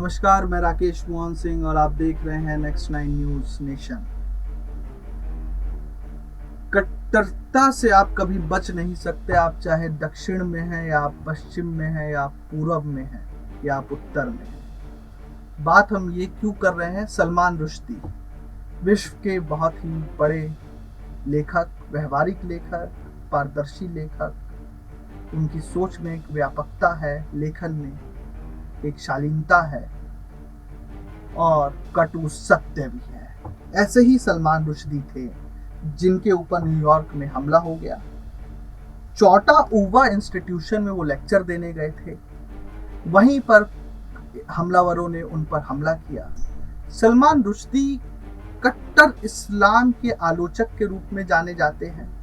नमस्कार, मैं राकेश मोहन सिंह और आप देख रहे हैं नेक्स्ट 9 न्यूज नेशन। कट्टरता से आप कभी बच नहीं सकते। आप चाहे दक्षिण में हैं या आप पश्चिम में हैं या आप पूरब में हैं या आप उत्तर में हैं। बात हम ये क्यों कर रहे हैं? सलमान रुश्दी विश्व के बहुत ही बड़े लेखक, व्यवहारिक लेखक, पारदर्शी लेखक। उनकी सोच में एक व्यापकता है, लेखन में एक शालीनता है और कटु सत्य भी है। ऐसे ही सलमान रुश्दी थे जिनके ऊपर न्यूयॉर्क में हमला हो गया। चौटाउवा इंस्टीट्यूशन में वो लेक्चर देने गए थे, वहीं पर हमलावरों ने उन पर हमला किया। सलमान रुश्दी कट्टर इस्लाम के आलोचक के रूप में जाने जाते हैं।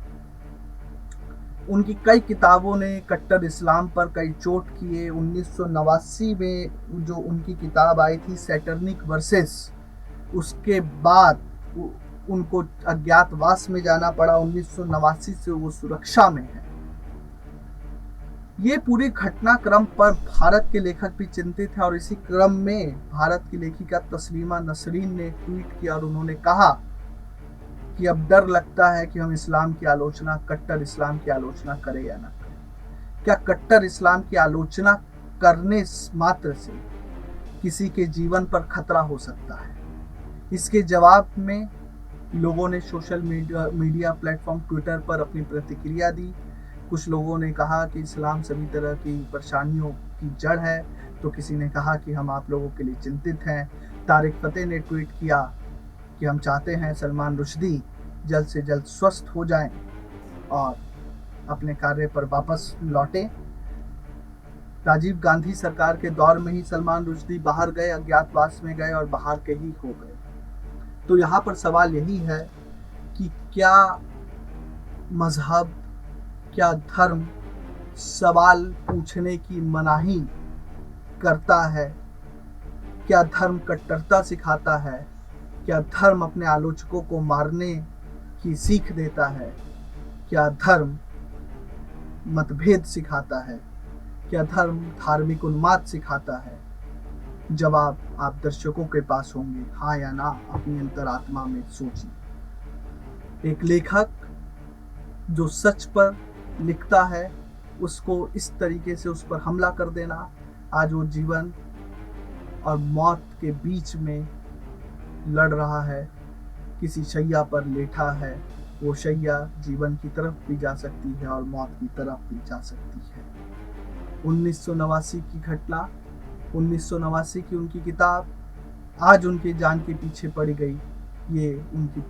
उनकी कई किताबों ने कट्टर इस्लाम पर कई चोट किए। 1989 में जो उनकी किताब आई थी सैटर्निक वर्सेस, उसके बाद उनको अज्ञातवास में जाना पड़ा। 1989 से वो सुरक्षा में है। ये पूरे घटनाक्रम पर भारत के लेखक भी चिंतित हैं और इसी क्रम में भारत की लेखिका तस्लीमा नसरीन ने ट्वीट किया और उन्होंने कहा कि अब डर लगता है कि हम इस्लाम की आलोचना, कट्टर इस्लाम की आलोचना करें या ना करें। क्या कट्टर इस्लाम की आलोचना करने मात्र से किसी के जीवन पर खतरा हो सकता है? इसके जवाब में लोगों ने सोशल मीडिया प्लेटफॉर्म ट्विटर पर अपनी प्रतिक्रिया दी। कुछ लोगों ने कहा कि इस्लाम सभी तरह की परेशानियों की जड़ है, तो किसी ने कहा कि हम आप लोगों के लिए चिंतित हैं। तारिक फतेह ने ट्वीट किया कि हम चाहते हैं सलमान रुश्दी जल्द से जल्द स्वस्थ हो जाएं और अपने कार्य पर वापस लौटें। राजीव गांधी सरकार के दौर में ही सलमान रुश्दी बाहर गए, अज्ञातवास में गए और बाहर के ही हो गए। तो यहाँ पर सवाल यही है कि क्या मजहब, क्या धर्म सवाल पूछने की मनाही करता है? क्या धर्म कट्टरता सिखाता है? क्या धर्म अपने आलोचकों को मारने की सीख देता है? क्या धर्म मतभेद सिखाता है? क्या धर्म धार्मिक उन्माद सिखाता है? जवाब आप दर्शकों के पास होंगे, हाँ या ना। अपनी अंतरात्मा में सोचिए। एक लेखक जो सच पर लिखता है, उसको इस तरीके से उस पर हमला कर देना, आज वो जीवन और मौत के बीच में लड़ रहा है, किसी शैया पर लेटा है। वो शैया जीवन की तरफ भी जा सकती है और मौत की तरफ भी जा सकती है। 1989 की घटना, 1989 की उनकी किताब आज उनके जान के पीछे पड़ गई, ये उनकी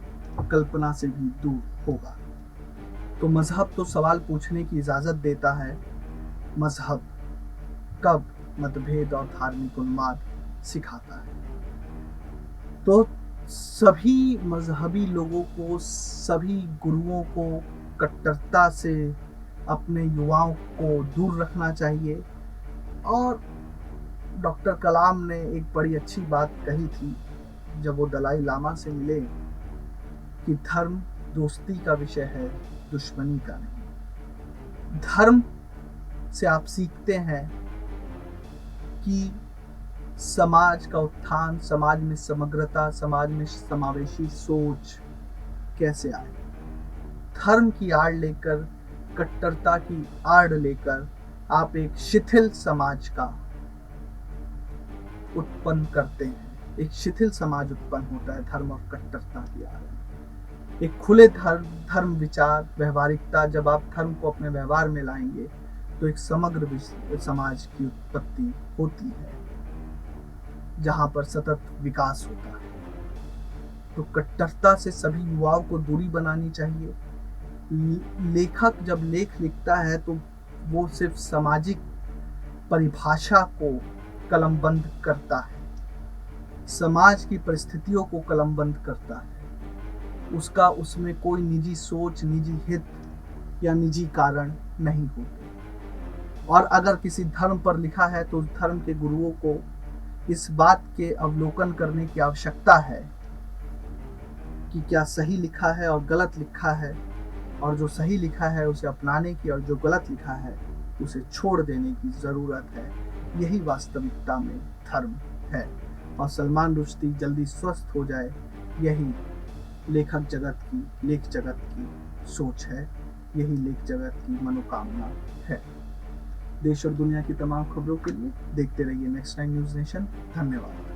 कल्पना से भी दूर होगा। तो मजहब तो सवाल पूछने की इजाजत देता है, मजहब कब मतभेद और धार्मिक उन्माद सिखाता है? तो सभी मजहबी लोगों को, सभी गुरुओं को कट्टरता से अपने युवाओं को दूर रखना चाहिए। और डॉक्टर कलाम ने एक बड़ी अच्छी बात कही थी जब वो दलाई लामा से मिले कि धर्म दोस्ती का विषय है, दुश्मनी का नहीं। धर्म से आप सीखते हैं कि समाज का उत्थान, समाज में समग्रता, समाज में समावेशी सोच कैसे आए। धर्म की आड़ लेकर, कट्टरता की आड़ लेकर आप एक शिथिल समाज का उत्पन्न करते हैं। एक शिथिल समाज उत्पन्न होता है धर्म और कट्टरता की आड़। एक खुले धर्म विचार, व्यवहारिकता, जब आप धर्म को अपने व्यवहार में लाएंगे तो एक समग्र समाज की उत्पत्ति होती है जहां पर सतत विकास होता है। तो कट्टरता से सभी युवाओं को दूरी बनानी चाहिए। लेखक जब लेख लिखता है तो वो सिर्फ सामाजिक परिभाषा को कलमबंद करता है, समाज की परिस्थितियों को कलमबंद करता है। उसका उसमें कोई निजी सोच, निजी हित या निजी कारण नहीं होते। और अगर किसी धर्म पर लिखा है तो उस धर्म के गुरुओं को इस बात के अवलोकन करने की आवश्यकता है कि क्या सही लिखा है और गलत लिखा है, और जो सही लिखा है उसे अपनाने की और जो गलत लिखा है उसे छोड़ देने की जरूरत है। यही वास्तविकता में धर्म है और सलमान रुश्दी जल्दी स्वस्थ हो जाए, यही लेख जगत की सोच है, यही लेख जगत की मनोकामना है। देश और दुनिया की तमाम खबरों के लिए देखते रहिए नेक्स्ट टाइम न्यूज़ नेशन। धन्यवाद।